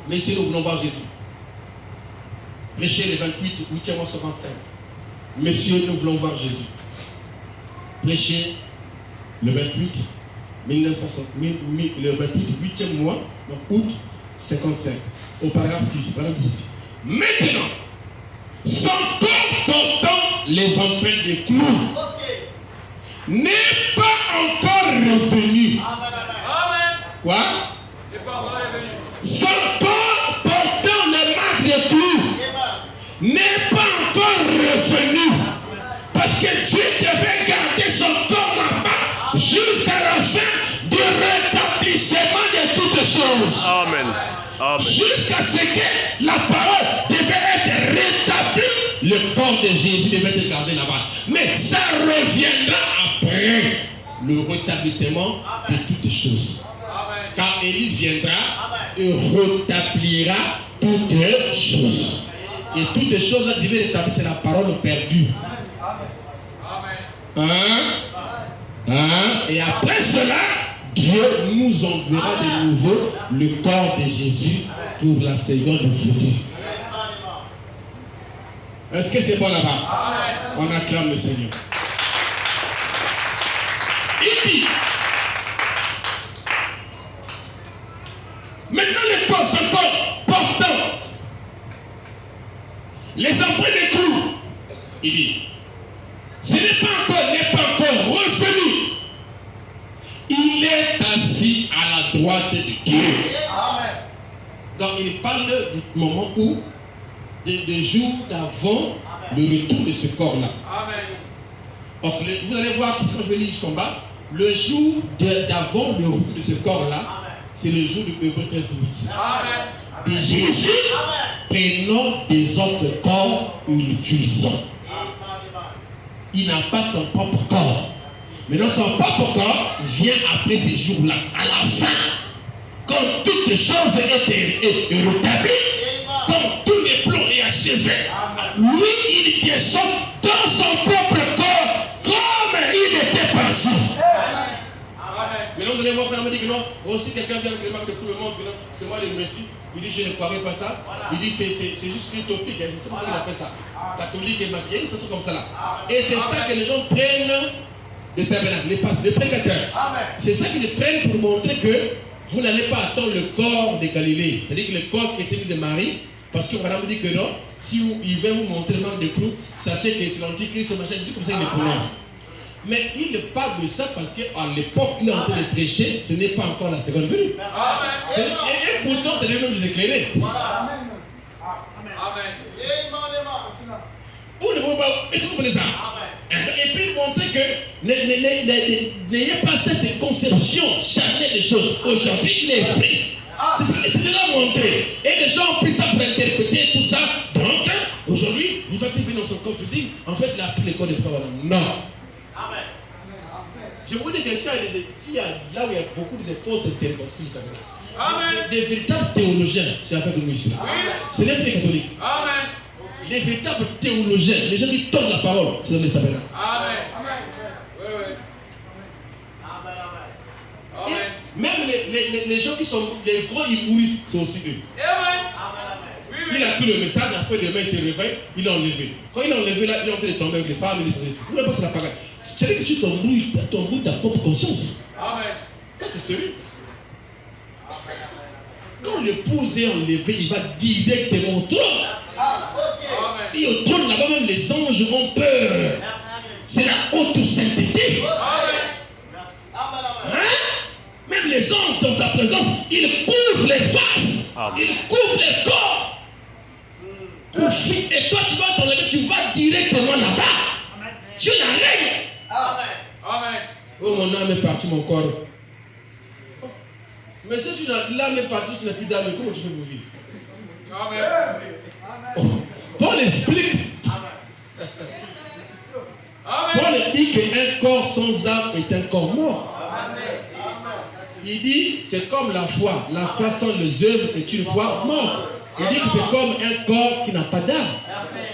[SPEAKER 2] Mais ici, nous voulons voir Jésus. Prêchez le 28, 8e mois 55. Messieurs, nous voulons voir Jésus. Prêchez le 28, 1960, le 28, 8e mois, donc août 55. Au paragraphe 6. Paragraphe 6. Maintenant, sans corps portant les empreintes des clous, n'est pas encore revenu.
[SPEAKER 3] Amen.
[SPEAKER 2] Quoi?
[SPEAKER 3] N'est pas encore revenu.
[SPEAKER 2] Son corps portant les marques des clous n'est pas encore revenu. Parce que Dieu devait garder son corps là-bas jusqu'à la fin du rétablissement de toutes choses.
[SPEAKER 3] Amen. Amen.
[SPEAKER 2] Jusqu'à ce que la parole devait être rétablie. Le corps de Jésus devait être gardé là-bas. Mais ça reviendra après le rétablissement de toutes choses. Car Élie viendra et rétablira toutes choses. Et toutes choses là devaient rétablir, c'est la parole perdue. Et après cela, Dieu nous enverra de nouveau le corps de Jésus pour la seconde venue. Est-ce que c'est bon là-bas? On acclame le Seigneur. Il dit, maintenant les corps, son corps portant les empreintes des clous, il dit, ce n'est pas encore revenu. Il est assis à la droite de Dieu. Donc il parle du moment où, des jours d'avant le retour de ce corps-là. Donc vous allez voir, quand je vais lire jusqu'en bas, le jour d'avant le retour de ce corps-là, c'est le jour du Hébreu 13:8. de Jésus, prenant des autres corps et l'utilisant. Il n'a pas son propre corps. Maintenant, son propre corps vient après ces jours-là. À la fin, quand toutes choses est rétablies, quand tous les plans est achevé, lui, il descend dans son propre corps comme il était parti. Maintenant, vous allez voir, frère, me dit que non, aussi quelqu'un vient avec le marque de tout le monde, que non, c'est moi le Messie. Il dit, je ne croirais pas ça. Il dit, c'est juste utopique. Je ne sais pas comment il appelle ça. Catholique et magique. Il y a une station comme ça là. Et c'est ça que les gens prennent le tabernacle, les prédicateurs. C'est ça qu'ils prennent pour montrer que vous n'allez pas attendre le corps de Galilée. C'est-à-dire que le corps qui était né de Marie, parce que madame dit que non, si il veut vous montrer le marque de clous, sachez que c'est l'antichrist, machin, il dit comme ça, il le prononce. Mais il parle de ça parce qu'à l'époque, il est en train de prêcher, ce n'est pas encore la seconde venue. Et pourtant, c'est le nom des éclairés. Vous ne voulez pas, est-ce que vous voulez ça? Et puis montrer que n'ayez pas cette conception charnelle des choses. Aujourd'hui, il est esprit. C'est de la montrer. Et les gens ont pris ça pour interpréter tout ça. Donc, aujourd'hui, il va plus venir dans son corps physique. En fait, il a pris le corps de frère. Non. Je vous dis que s'il y a là où il y a beaucoup de fausses interprétations, des véritables théologiens, c'est la de nous ici. Ce n'est pas des catholiques. Amen. Les véritables théologiens, les gens qui tournent la parole, c'est dans les tabernacles. Amen. Amen. Même les gens qui sont les gros humoristes, c'est aussi eux. Amen. Il a pris le message, après demain il se réveille, il l'a enlevé. Quand il l'a enlevé, là, il est en train de tomber avec les femmes, il est vous ne pas la parole. Tu sais que tu t'embrouilles ta propre conscience. Amen. C'est sérieux. Quand l'épouse est enlevée, il va directement au trône. Et au trône, là-bas, même les anges ont peur. C'est la haute sainteté. Hein? Même les anges, dans sa présence, ils couvrent les faces. Ils couvrent les corps. Et toi, tu vas t'enlever, tu vas directement là-bas. Dieu la règle. Amen. Oh, mon âme est partie, mon corps. Mais si l'âme est partie, tu n'as plus d'âme, comment tu fais pour vivre? Amen. Paul explique. Paul dit qu'un corps sans âme est un corps mort. Il dit, c'est comme la foi. La foi sans les œuvres est une foi morte. Il dit que c'est comme un corps qui n'a pas d'âme.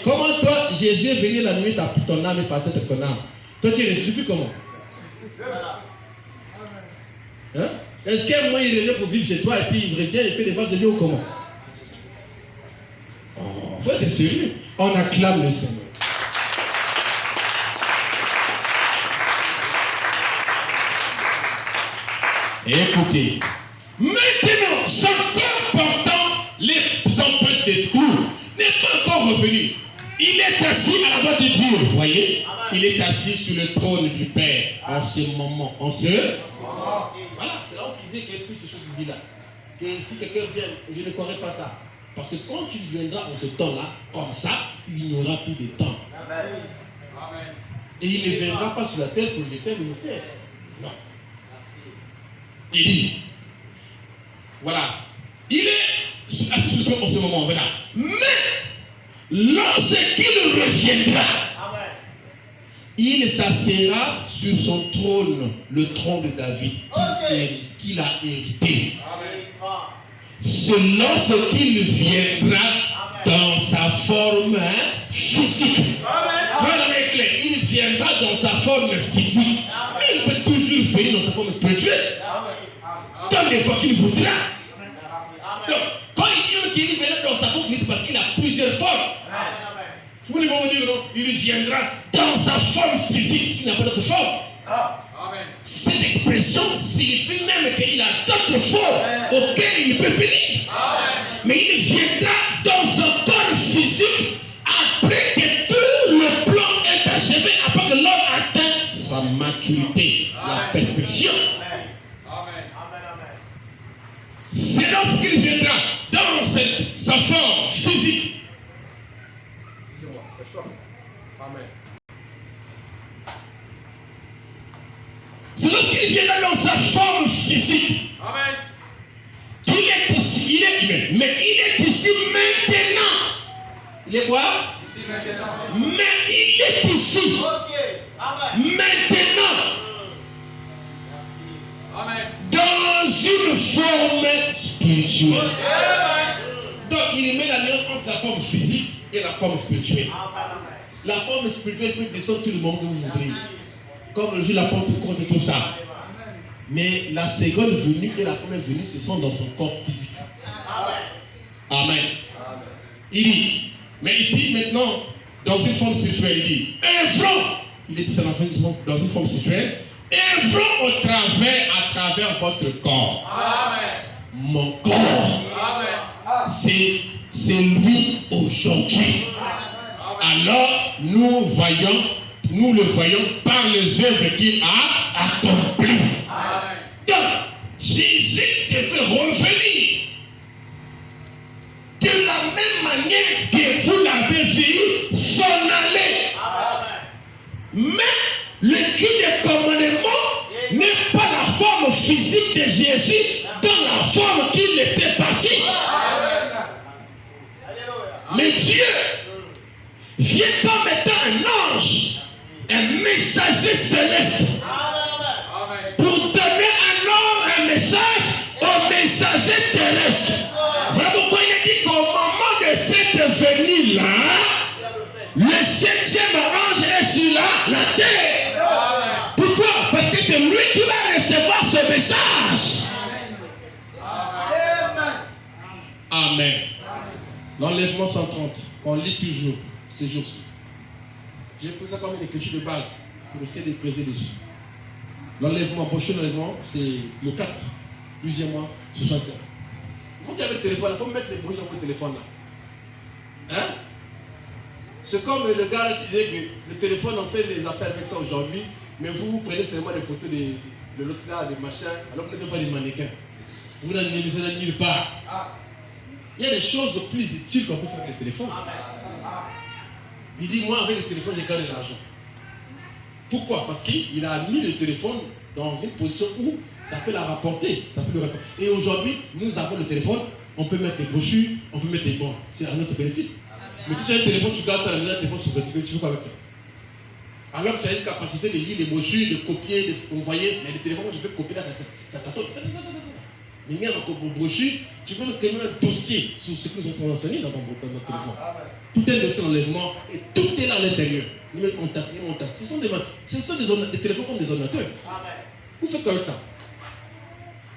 [SPEAKER 2] Comment toi, Jésus est venu la nuit, tu as pris ton âme et parti de ton âme. Toi, tu es ressuscité comment? Hein? Est-ce qu'un mois il revient pour vivre chez toi et puis il revient et fait des vases de vie ou comment? Il faut être sérieux. On acclame le Seigneur. Écoutez, maintenant, son corps portant les empreintes des clous n'est pas encore revenu. Il est assis à la droite de Dieu, vous voyez? Il est assis sur le trône du Père en ce moment. En ce moment. Voilà, c'est là où il dit qu'il y a toutes ces choses qu'il dit là. Que si quelqu'un vient, je ne croirais pas ça. Parce que quand il viendra en ce temps-là, comme ça, il n'y aura plus de temps. Amen. Et il ne viendra pas sur la terre pour exercer le ministère. Non. Il dit, voilà, il est assis sur le trône en ce moment, voilà. Mais, lorsqu'il reviendra, il s'assiera sur son trône, le trône de David, qu'il a hérité. C'est lorsqu'il viendra dans sa forme physique. Voilà, il viendra dans sa forme physique. Mais il peut toujours venir dans sa forme spirituelle. Tant des fois qu'il voudra. Donc, quand il dit qu'il viendra dans sa forme physique, parce qu'il a plusieurs formes. Vous ne pouvez dire non, il viendra dans sa forme physique s'il n'a pas d'autre forme. Cette expression signifie même qu'il a d'autres formes auxquelles il peut venir. Mais il viendra dans un corps physique après que tout le plan est achevé, après que l'homme atteint sa maturité, la perfection. C'est lorsqu'il viendra dans sa forme physique. C'est lorsqu'il viendra dans sa forme physique qu'il est humain. Mais il est ici maintenant. Il est quoi?
[SPEAKER 3] Ici maintenant.
[SPEAKER 2] Mais il est ici.
[SPEAKER 3] Ok. Amen.
[SPEAKER 2] Maintenant.
[SPEAKER 3] Amen.
[SPEAKER 2] Dans une forme spirituelle.
[SPEAKER 3] Amen.
[SPEAKER 2] Donc il met la nuance entre la forme physique et la forme spirituelle. La forme spirituelle peut descendre tout le monde que vous voudrez. Comme le jour l'apôtre compte et tout ça. Mais la seconde venue et la première venue, ce sont dans son corps physique. Amen. Il dit, mais ici maintenant, dans une forme spirituelle, il dit, œuvrons. Il est dit ça dans une forme spirituelle. Œuvrons à travers votre corps.
[SPEAKER 3] Amen.
[SPEAKER 2] Mon corps.
[SPEAKER 3] Amen.
[SPEAKER 2] C'est lui aujourd'hui. Alors nous le voyons par les œuvres qu'il a accomplies. Donc Jésus devait revenir de la même manière que vous l'avez vu s'en aller. Mais le cri de commandement n'est pas la forme physique de Jésus dans la forme qu'il était parti. Mais Dieu vient comme étant un ange, un messager céleste, pour donner un message au messager terrestre. Voilà pourquoi il a dit qu'au moment de cette venue-là, le 7e ange est sur la terre. Pourquoi? Parce que c'est lui qui va recevoir ce message. Amen. L'enlèvement 130, on lit toujours ces jours-ci. J'ai pris ça comme une écriture de base pour essayer de creuser dessus. L'enlèvement, prochain enlèvement, c'est le 4, 12e mois, 65. Vous qui avez le téléphone, il faut mettre les brochures dans votre téléphone là. Hein? C'est comme le gars disait que le téléphone, on fait des appels avec ça aujourd'hui, mais vous prenez seulement des photos de l'autre là, des machins, alors que vous n'êtes pas des mannequins. Vous n'en lisez nulle part. Il y a des choses plus utiles qu'on peut faire avec le téléphone. Il dit, moi avec le téléphone, j'ai gagné de l'argent. Pourquoi? Parce qu'il a mis le téléphone dans une position où ça peut la rapporter. Et aujourd'hui, nous avons le téléphone, on peut mettre les brochures, on peut mettre des bons. C'est à notre bénéfice. Mais tu as un téléphone, tu gardes ça dans un téléphone sur vertical, tu fais quoi avec ça? Alors que tu as une capacité de lire les brochures, de copier, d'envoyer, mais le téléphone, quand tu fais copier là, ça t'attend. Mais même dans brochure, tu peux créer un dossier sur ce que nous avons enseigné dans notre téléphone. Tout est un dossier d'enlèvement et tout est là à l'intérieur. On tasse. Ce sont des téléphones comme des ordinateurs. Vous faites quoi avec ça?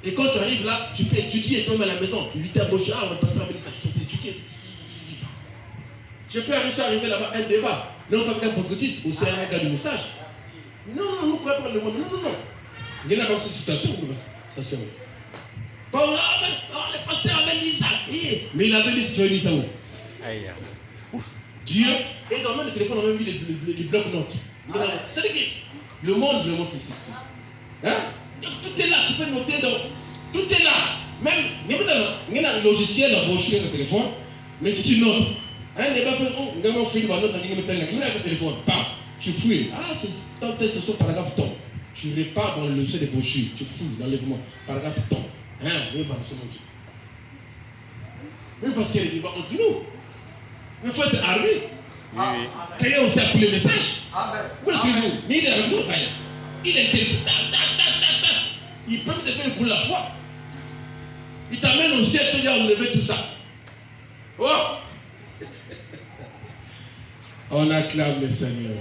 [SPEAKER 2] Et quand tu arrives là, tu peux étudier et tu es à la maison. Tu lis ta brochure, on va passer à la message. Tu peux étudier. Tu peux arriver là-bas, un débat. Non, pas avec un pentecôtiste, aussi un gars du message. Non, nous ne croyons pas le monde. Non. Il y en a dans cette citation. Quand le pasteur avait dit ça. Mais il avait dit ce qu'il avait dit ça où? Dieu, et dans le téléphone, on a même vu les blocs-notes. C'est-à-dire que le monde, c'est ici. Hein? Tout est là, tu peux noter tout est là. Même il y a un logiciel dans le téléphone, mais si tu notes, un débat peut le téléphone, tu fouilles. Ah, c'est tant que ce soit paragraphe ton. Tu repars dans le logiciel des brochures, tu fouilles l'enlèvement, paragraphe ton. Hein, oui, c'est mon Dieu. Même parce qu'il y a des débats entre nous. Il faut être armé. Kaya aussi a pris le message. Vous le trouvez? Mais il est avec nous, Kaya. Il est interprète. Il peut te faire le coup de la foi. Il t'amène au ciel, tu dis à enlever tout ça. Oh! On acclame le Seigneur.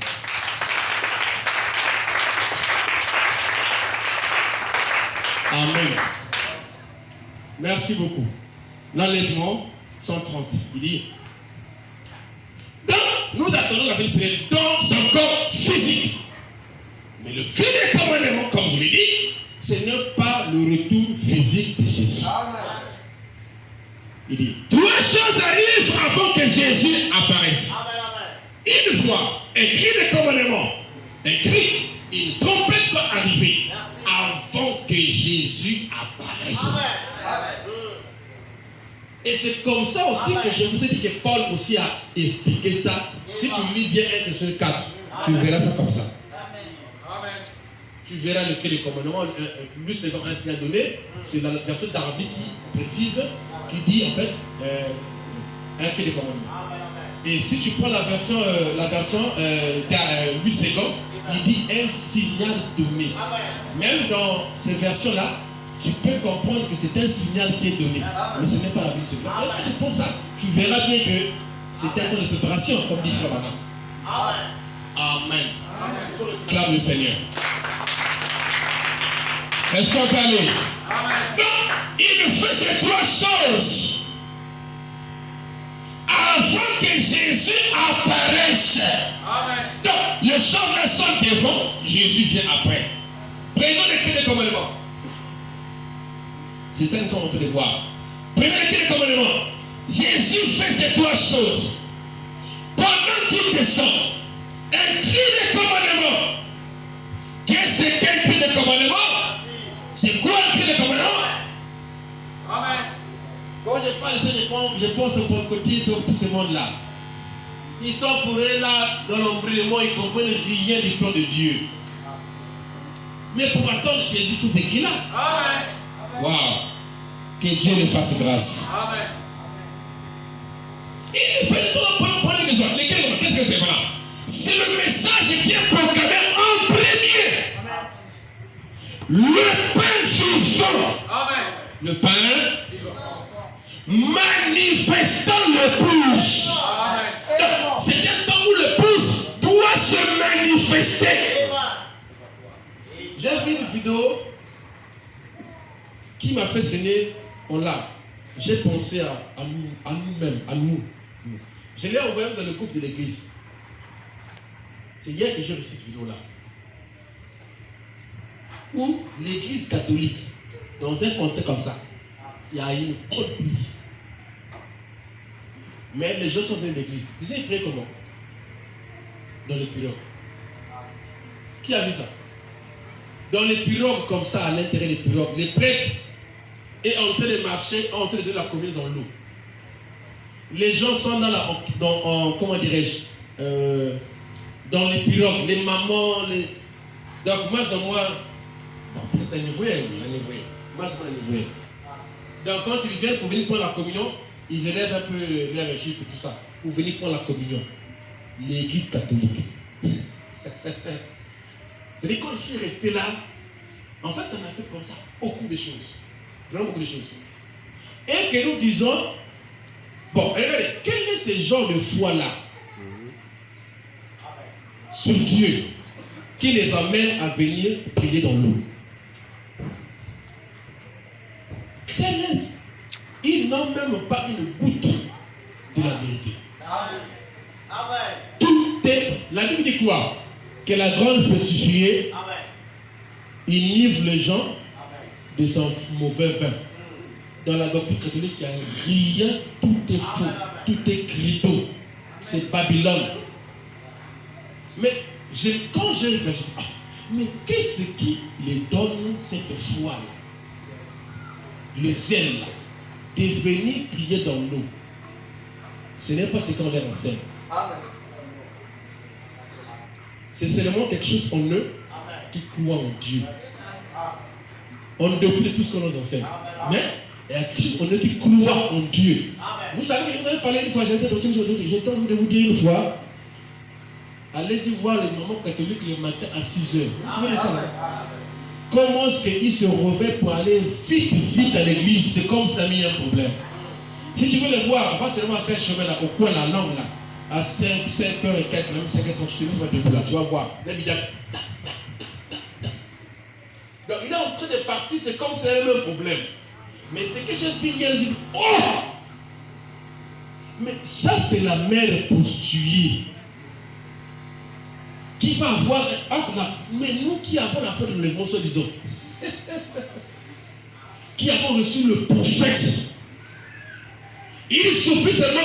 [SPEAKER 2] Amen. Merci beaucoup. L'enlèvement 130. Il dit, donc, nous attendons la venue du Seigneur dans son corps physique. Mais le cri des commandements, comme je l'ai dit, ce n'est pas le retour physique de Jésus. Il dit, trois choses arrivent avant que Jésus apparaisse. Une fois, un cri de commandement, une trompette doit arriver avant que Jésus apparaisse. Et c'est comme ça aussi que je vous ai dit que Paul aussi a expliqué ça. Si tu lis bien 1 Thessaloniciens 4, tu verras ça comme ça. tu verras lequel est commandement. Lui, c'est un signal donné. C'est la version d'Arabie qui précise, qui dit en fait un quel est commandement. Et si tu prends la version 8 secondes, il dit un signal donné. Même dans ces versions-là, tu peux comprendre que c'est un signal qui est donné. Mais ce n'est pas la 8 secondes. Et quand tu penses ça, tu verras bien que c'est un temps de préparation, comme dit Frère Madame. Amen. Clame le Seigneur. Est-ce qu'on peut aller? Donc, il fait ces trois choses avant que Jésus apparaisse.
[SPEAKER 3] Amen.
[SPEAKER 2] Donc, les choses là sont devant, Jésus vient après. Prenons les clés de commandement. C'est ça que nous sommes en train de voir. Prenons les clés de commandement. Jésus fait ces trois choses. Pendant qu'il descend, un cri de commandement. Qu'est-ce qu'un cri de commandement? C'est quoi un cri de commandement?
[SPEAKER 3] Amen.
[SPEAKER 2] Quand je parle de ça, je pense au côté sur tout ce monde-là. Ils sont pour eux là, dans l'embrayement, ils ne comprennent rien du plan de Dieu. Mais pour attendre Jésus, il faut ces cris-là.
[SPEAKER 3] Amen.
[SPEAKER 2] Waouh! Que Dieu le fasse grâce.
[SPEAKER 3] Amen.
[SPEAKER 2] Il fait tout pendant les besoins. Qu'est-ce que c'est? Voilà. C'est le message qui est proclamé en premier. Le pain vivant.
[SPEAKER 3] Amen.
[SPEAKER 2] Le pain manifestant l'épouse.
[SPEAKER 3] Amen.
[SPEAKER 2] Donc, c'est un temps où l'épouse doit se manifester. J'ai vu une vidéo qui m'a fait saigner en larmes. J'ai pensé à nous-mêmes, à nous. Je l'ai envoyé dans le groupe de l'église. C'est hier que j'ai reçu cette vidéo-là. Où l'église catholique, dans un contexte comme ça, il y a une grande pluie. Mais les gens sont venus de l'église. Tu sais, ils priaient comment? Dans les pirogues. Qui a vu ça? Dans les pirogues comme ça, à l'intérieur des pirogues, les prêtres est en train de marcher, en train de donner la communion dans l'eau. Les gens sont comment dirais-je, dans les pirogues, les mamans, donc moi, peut-être un niveau. Donc quand ils viennent pour venir prendre la communion, ils élèvent un peu l'énergie et tout ça, pour venir prendre la communion. L'église catholique. C'est-à-dire quand je suis resté là, en fait ça m'a fait penser à beaucoup de choses. Vraiment beaucoup de choses. Et que nous disons, bon, regardez, quel est ce genre de foi-là sur Dieu qui les amène à venir prier dans l'eau? Quel est? Ils n'ont même pas une goutte de la vérité.
[SPEAKER 3] Amen.
[SPEAKER 2] Tout est. La Bible dit quoi? Que la grande prostituée enivre les gens de son mauvais vin. Dans la doctrine catholique, il n'y a rien, tout est faux, tout est crito. C'est Babylone. Mais quand je regarde, je dis, mais qu'est-ce qui les donne cette foi-là? Le zèle, là, de venir prier dans l'eau. Ce n'est pas ce qu'on leur enseigne. C'est seulement quelque chose en eux qui croit en Dieu. On dépouille tout ce qu'on nous enseigne. Mais il y a quelque chose en eux qui croit en Dieu. Vous savez, vous avez parlé une fois, j'ai envie de vous dire une fois, allez-y voir les mamans catholiques le matin à 6 heures. Vous savez ça? Comment est-ce qu'ils se réveillent pour aller vite à l'église? C'est comme si ça a mis un problème. Si tu veux les voir, pas seulement à Saint-Chemin, là, au coin de la langue, là, à 5 heures et quelques, même 5 heures, tu te mets debout là, tu vas voir. Donc il est en train de partir, c'est comme si c'était le même problème. Mais ce que j'ai vu hier, j'ai dit, oh! Mais ça, c'est la mère prostituée qui va avoir un acte là. Mais nous qui avons la foi de l'enlèvement, disons, qui avons reçu le prophète, il suffit seulement